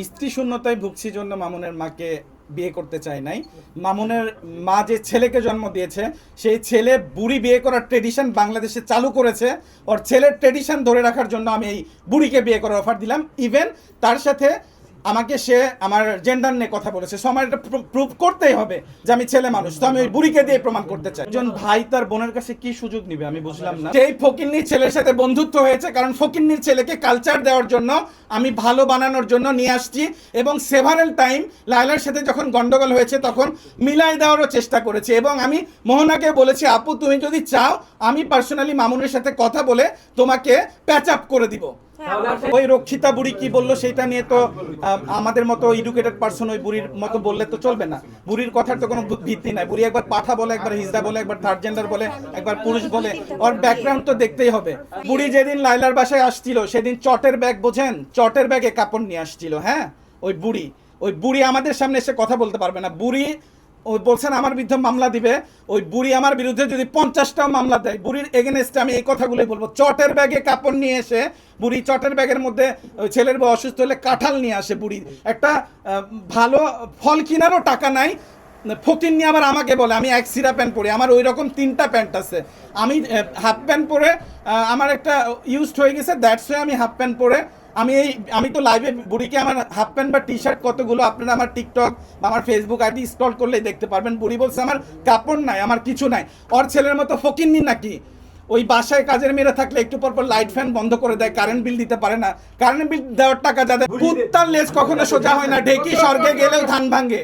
স্ত্রী শূন্যতায় ভুগছি জন্য মামুনের মাকে বিয়ে করতে চাই নাই। মামুনের মা যে ছেলেকে জন্ম দিয়েছে সেই ছেলে বুড়ি বিয়ে করার ট্রেডিশন বাংলাদেশে চালু করেছে। ওর ছেলের ট্রেডিশন ধরে রাখার জন্য আমি এই বুড়িকে বিয়ে করার অফার দিলাম। ইভেন তার সাথে আমাকে সে আমার জেন্ডার নিয়ে কথা বলেছে, সো আমার এটা প্রুভ করতেই হবে যে আমি ছেলে মানুষ। তো আমি ওই বুড়িকে দিয়ে প্রমাণ করতে চাই। একজন ভাই তার বোনের কাছে কি সুযোগ নিবে আমি বুঝলাম না। সেই ফকিন্নির ছেলের সাথে বন্ধুত্ব হয়েছে কারণ ফকিন্নির ছেলেকে কালচার দেওয়ার জন্য আমি ভালো বানানোর জন্য নিয়ে আসছি, এবং সেভারেল টাইম লায়লার সাথে যখন গন্ডগোল হয়েছে তখন মিলাই দেওয়ারও চেষ্টা করেছি। এবং আমি মোহনাকে বলেছি, আপু তুমি যদি চাও আমি পার্সোনালি মামুনের সাথে কথা বলে তোমাকে প্যাচ আপ করে দিব। ওই রক্ষিতা বুড়ি কি বললো সেটা নিয়ে তো আমাদের মতো এডুকেটেড পার্সন ওই বুড়ির মতো বললে তো চলবে না। বুড়ির কথার তো কোনো ভিত্তি নাই। বুড়ি একবার পাঠা বলে, একবার হিজড়া বলে, একবার থার্ড জেন্ডার বলে, একবার পুরুষ বলে। ওর ব্যাকগ্রাউন্ড তো দেখতেই হবে। বুড়ি যেদিন লায়লার বাসায় আসছিল সেদিন চটের ব্যাগ, বোঝেন, চটের ব্যাগে কাপড় নিয়ে আসছিল। হ্যাঁ, ওই বুড়ি আমাদের সামনে এসে কথা বলতে পারবে না। বুড়ি ওই বলছেন আমার বিরুদ্ধে মামলা দিবে। ওই বুড়ি আমার বিরুদ্ধে যদি 50টা মামলা দেয়, বুড়ির এগেনস্টে আমি এই কথাগুলোই বলবো। চটের ব্যাগে কাপড় নিয়ে এসে বুড়ি, চটের ব্যাগের মধ্যে ওই ছেলের বউ অসুস্থ হলে কাঁঠাল নিয়ে আসে বুড়ি। একটা ভালো ফল কেনারও টাকা নাই। ফকির নিয়ে আবার আমাকে বলে আমি এক সিরা প্যান্ট পরি। আমার ওই রকম 3টা প্যান্ট আছে। আমি হাফ প্যান্ট পরে আমার একটা ইউজড হয়ে গেছে, দ্যাটস ওয়াই আমি হাফ প্যান্ট পরে আমি তো লাইভে বুড়িকে আমার হাফ প্যান্ট বা টি শার্ট কতগুলো আপনারা আমার টিকটক বা আমার ফেসবুক আইডি স্ক্রল করলেই দেখতে পারবেন। বুড়ি বলছে আমার কাপড় নাই, আমার কিছু নাই। ওর ছেলের মতো ফকিন্নি নাকি? ওই বাসায় কাজের মেয়েরা থাকলে একটু পর পর লাইট ফ্যান বন্ধ করে দেয়, কারেন্ট বিল দিতে পারে না। কারেন্ট বিল দেওয়ার টাকা যাদের, কুত্তার লেজ কখনো সোজা হয় না, ঢেকি স্বর্গে গেলেও ধান ভাঙে।